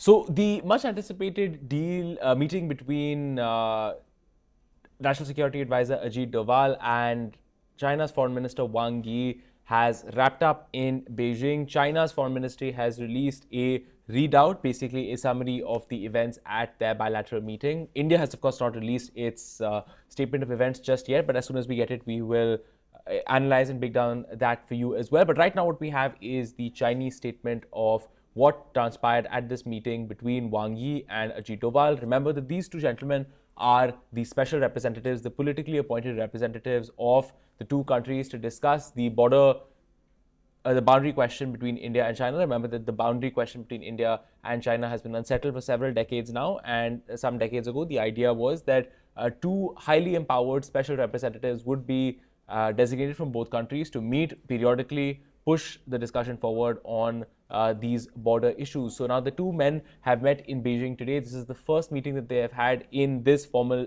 So the much anticipated meeting between National Security Advisor Ajit Doval and China's Foreign Minister Wang has wrapped up in Beijing. China's Foreign Ministry has released a readout, basically a summary of the events at their bilateral meeting. India has, of course, not released its statement of events just yet, but as soon as we get it, we will analyze and break down that for you as well. But right now, what we have is the Chinese statement of what transpired at this meeting between Wang Yi and Ajit Doval. Remember that these two gentlemen are the special representatives, the politically appointed representatives of the two countries to discuss the the boundary question between India and China. Remember that the boundary question between India and China has been unsettled for several decades now, and some decades ago, the idea was that two highly empowered special representatives would be designated from both countries to meet periodically, push the discussion forward on these border issues. So now the two men have met in Beijing today. This is the first meeting that they have had in this formal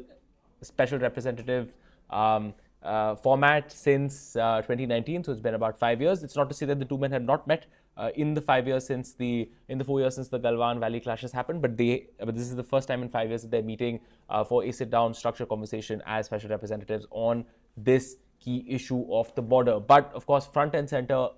special representative format since 2019. So it's been about 5 years. It's not to say that the two men had not met in the 4 years since the Galwan Valley clashes happened, but this is the first time in 5 years that they're meeting for a sit-down, structured conversation as special representatives on this key issue of the border. But of course, front and center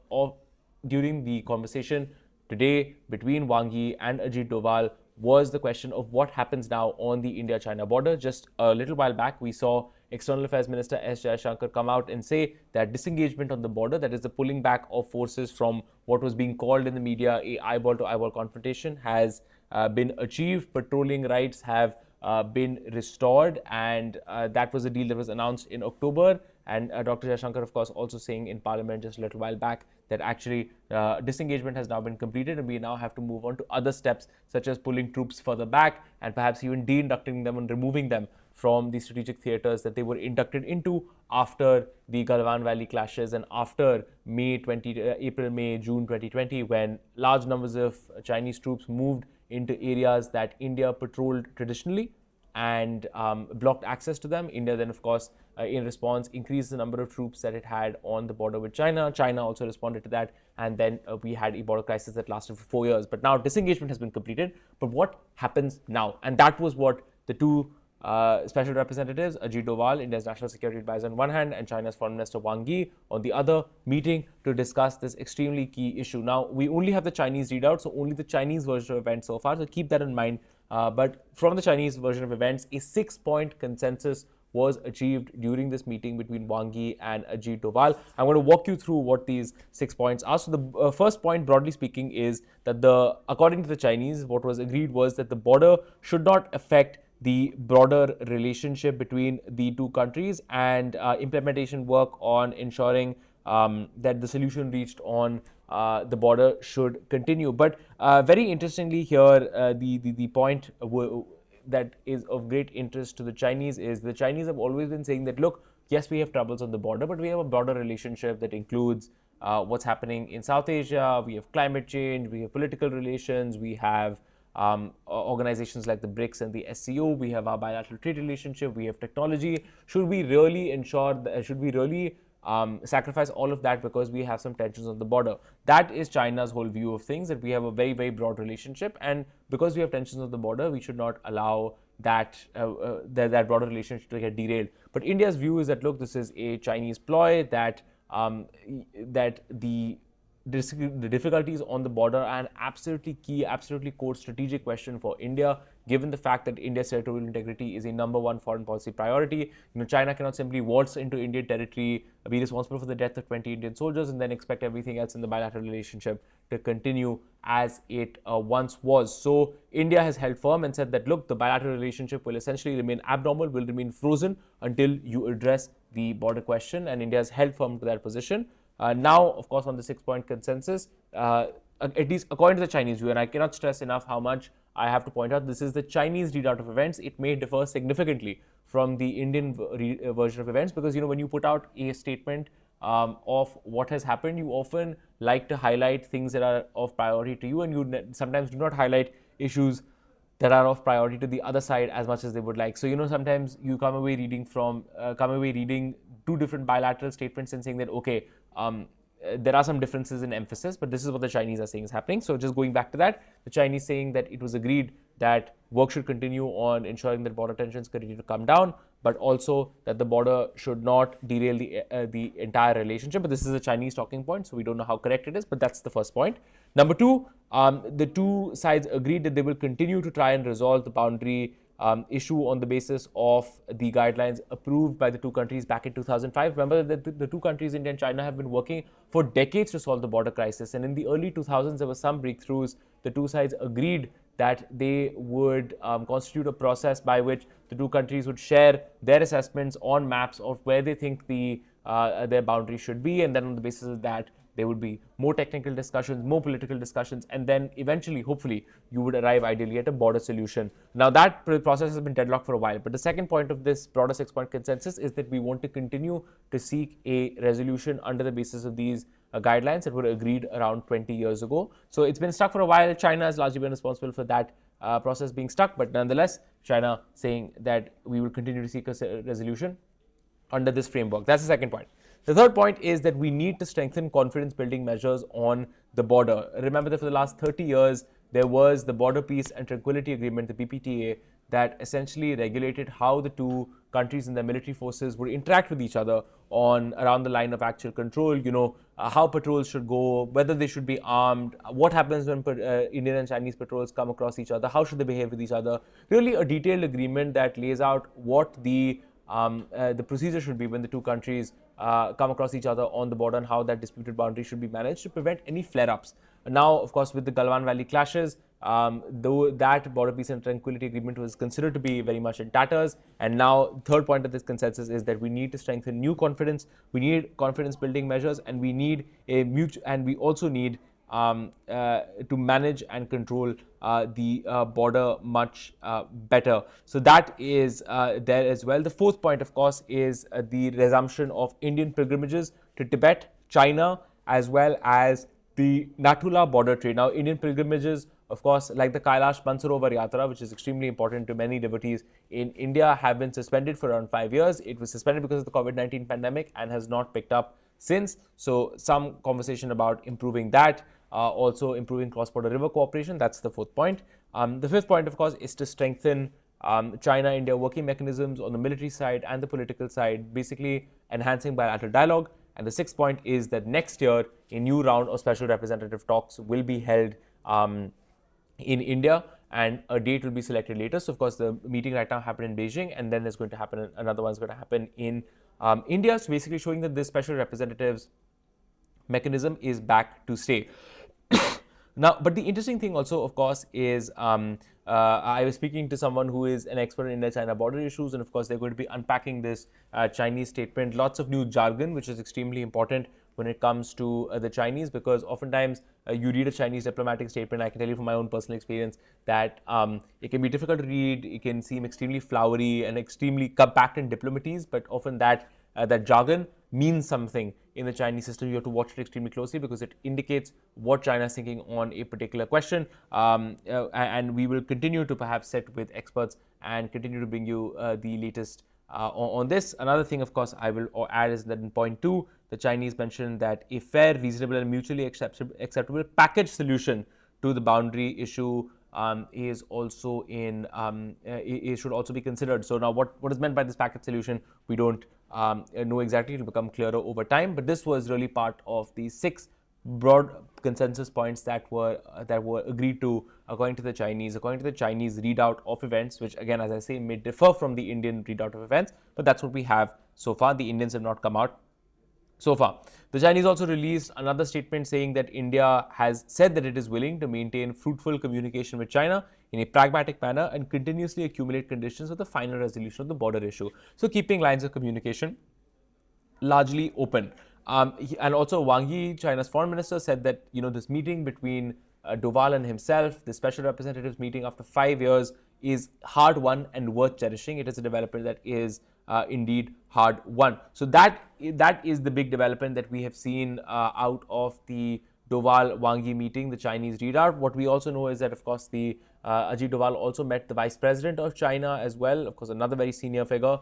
during the conversation today between Wang Yi and Ajit Doval was the question of what happens now on the India-China border. Just a little while back, we saw External Affairs Minister S. Jaishankar come out and say that disengagement on the border, that is the pulling back of forces from what was being called in the media a eyeball-to-eyeball confrontation, has been achieved. Patrolling rights have been restored, and that was a deal that was announced in October. And Dr. Jaishankar, of course, also saying in Parliament just a little while back that actually disengagement has now been completed, and we now have to move on to other steps, such as pulling troops further back and perhaps even de-inducting them and removing them from the strategic theaters that they were inducted into after the Galwan Valley clashes and after April, May, June 2020, when large numbers of Chinese troops moved into areas that India patrolled traditionally and blocked access to them. India then, of course, in response, increased the number of troops that it had on the border with China. China also responded to that, and then we had a border crisis that lasted for 4 years. But now disengagement has been completed. But what happens now? And that was what the two special representatives, Ajit Doval, India's National Security Advisor on one hand, and China's Foreign Minister Wang Yi on the other, meeting to discuss this extremely key issue. Now, we only have the Chinese readout, so only the Chinese version of events so far, so keep that in mind. But from the Chinese version of events, a 6-point consensus was achieved during this meeting between Wang Yi and Ajit Doval. I'm going to walk you through what these 6 points are. So the first point, broadly speaking, is that according to the Chinese, what was agreed was that the border should not affect the broader relationship between the two countries, and implementation work on ensuring that the solution reached on the border should continue. But very interestingly here, the point that is of great interest to the Chinese is the Chinese have always been saying that, look, yes, we have troubles on the border, but we have a broader relationship that includes what's happening in South Asia. We have climate change, we have political relations, we have organizations like the BRICS and the SCO, we have our bilateral trade relationship, we have technology. Should we really sacrifice all of that because we have some tensions on the border? That is China's whole view of things, that we have a very, very broad relationship, and because we have tensions on the border, we should not allow that broader relationship to get derailed. But India's view is that, look, this is a Chinese ploy, that the difficulties on the border are an absolutely key, absolutely core strategic question for India, given the fact that India's territorial integrity is a #1 foreign policy priority. China cannot simply waltz into Indian territory, be responsible for the death of 20 Indian soldiers, and then expect everything else in the bilateral relationship to continue as it once was. So India has held firm and said that, look, the bilateral relationship will essentially remain abnormal, will remain frozen until you address the border question, and India has held firm to that position. Now, of course, on the 6-point consensus, at least according to the Chinese view, and I cannot stress enough how much I have to point out, this is the Chinese readout of events. It may differ significantly from the Indian version of events, because, when you put out a statement of what has happened, you often like to highlight things that are of priority to you, and you sometimes do not highlight issues that are of priority to the other side as much as they would like. So, sometimes you come away reading two different bilateral statements and saying that, okay, there are some differences in emphasis, but this is what the Chinese are saying is happening. So just going back to that, the Chinese saying that it was agreed that work should continue on ensuring that border tensions continue to come down, but also that the border should not derail the entire relationship. But this is a Chinese talking point, so we don't know how correct it is, but that's the first point. Number two, the two sides agreed that they will continue to try and resolve the boundary issue on the basis of the guidelines approved by the two countries back in 2005. Remember that the two countries, India and China, have been working for decades to solve the border crisis. And in the early 2000s, there were some breakthroughs. The two sides agreed that they would constitute a process by which the two countries would share their assessments on maps of where they think their boundary should be. And then on the basis of that, there would be more technical discussions, more political discussions, and then eventually, hopefully, you would arrive ideally at a border solution. Now, that process has been deadlocked for a while, but the second point of this broader 6-point consensus is that we want to continue to seek a resolution under the basis of these guidelines that were agreed around 20 years ago. So it's been stuck for a while. China has largely been responsible for that process being stuck, but nonetheless, China saying that we will continue to seek a resolution under this framework. That's the second point. The third point is that we need to strengthen confidence building measures on the border. Remember that for the last 30 years, there was the Border Peace and Tranquility Agreement, the BPTA, that essentially regulated how the two countries and their military forces would interact with each other on around the line of actual control, how patrols should go, whether they should be armed, what happens when Indian and Chinese patrols come across each other, how should they behave with each other. Really a detailed agreement that lays out what the procedure should be when the two countries come across each other on the border and how that disputed boundary should be managed to prevent any flare-ups. Now, of course, with the Galwan Valley clashes, though that Border Peace and Tranquility Agreement was considered to be very much in tatters, and now third point of this consensus is that we need to strengthen new confidence, we need confidence building measures, and we need we also need to manage and control the border much better. So that is there as well. The fourth point, of course, is the resumption of Indian pilgrimages to Tibet, China, as well as the Nathula border trade. Now, Indian pilgrimages, of course, like the Kailash Mansarovar Yatra, which is extremely important to many devotees in India, have been suspended for around 5 years. It was suspended because of the COVID-19 pandemic and has not picked up since. So some conversation about improving that, also improving cross-border river cooperation. That's the fourth point. The fifth point, of course, is to strengthen China-India working mechanisms on the military side and the political side, basically enhancing bilateral dialogue. And the sixth point is that next year, a new round of special representative talks will be held in India, and a date will be selected later. So, of course, the meeting right now happened in Beijing, and then there's going to happen another one's going to happen in India. So, basically showing that this special representatives mechanism is back to stay. Now, but the interesting thing also, of course, is I was speaking to someone who is an expert in India-China border issues, and of course, they're going to be unpacking this Chinese statement. Lots of new jargon, which is extremely important when it comes to the Chinese, because oftentimes you read a Chinese diplomatic statement. I can tell you from my own personal experience that it can be difficult to read. It can seem extremely flowery and extremely compact in diplomacies, but often that jargon means something in the Chinese system. You have to watch it extremely closely because it indicates what China is thinking on a particular question. And we will continue to perhaps sit with experts and continue to bring you the latest on this. Another thing, of course, I will add is that in point 2, the Chinese mentioned that a fair, reasonable, and mutually acceptable package solution to the boundary issue is also it should also be considered. So now, what is meant by this package solution, we don't know exactly. It will become clearer over time. But this was really part of the 6 broad consensus points that were agreed to according to the Chinese readout of events, which again, as I say, may differ from the Indian readout of events, but that's what we have so far. The Indians have not come out so far. The Chinese also released another statement saying that India has said that it is willing to maintain fruitful communication with China in a pragmatic manner and continuously accumulate conditions for the final resolution of the border issue. So keeping lines of communication largely open. And also Wang, China's foreign minister, said that this meeting between Doval and himself, the special representatives meeting after 5 years, is hard won and worth cherishing. It is a development that is indeed hard won. So that is the big development that we have seen out of the Doval-Wang meeting, the Chinese readout. What we also know is that, of course, the Ajit Doval also met the Vice President of China as well, of course, another very senior figure.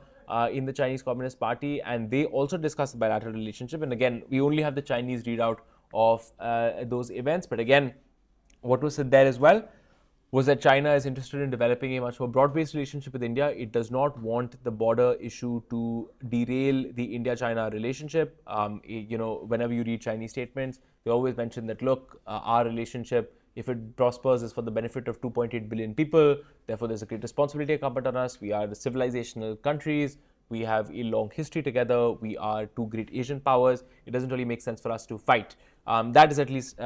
in the Chinese Communist Party, and they also discussed the bilateral relationship. And again, we only have the Chinese readout of those events. But again, what was said there as well was that China is interested in developing a much more broad-based relationship with India. It does not want the border issue to derail the India-China relationship. Whenever you read Chinese statements, they always mention that, look, our relationship, if it prospers, is for the benefit of 2.8 billion people. Therefore, there's a great responsibility incumbent on us. We are the civilizational countries. We have a long history together. We are two great Asian powers. It doesn't really make sense for us to fight. That is at least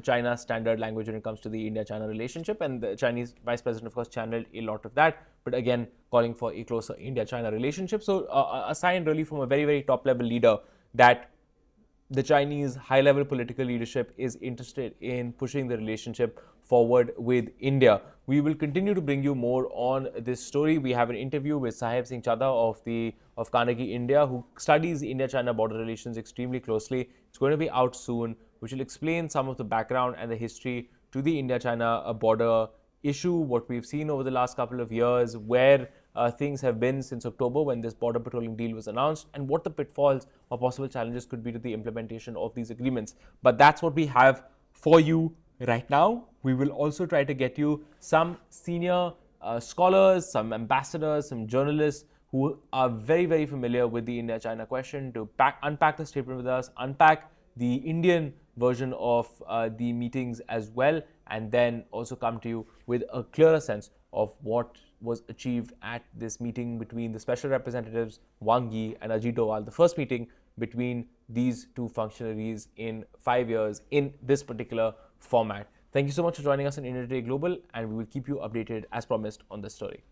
China's standard language when it comes to the India-China relationship. And the Chinese vice president, of course, channeled a lot of that. But again, calling for a closer India-China relationship. So a sign really from a very, very top-level leader that the Chinese high-level political leadership is interested in pushing the relationship forward with India. We will continue to bring you more on this story. We have an interview with Sahib Singh Chadha of Carnegie India, who studies India-China border relations extremely closely. It's going to be out soon, which will explain some of the background and the history to the India-China border issue, what we've seen over the last couple of years, where things have been since October when this border patrolling deal was announced, and what the pitfalls or possible challenges could be to the implementation of these agreements. But that's what we have for you right now. We will also try to get you some senior scholars, some ambassadors, some journalists who are very, very familiar with the India-China question to unpack the statement with us, unpack the Indian version of the meetings as well, and then also come to you with a clearer sense of what was achieved at this meeting between the special representatives Wang and Ajit Doval, the first meeting between these two functionaries in 5 years in this particular format. Thank you so much for joining us on India Today Global, and we will keep you updated as promised on this story.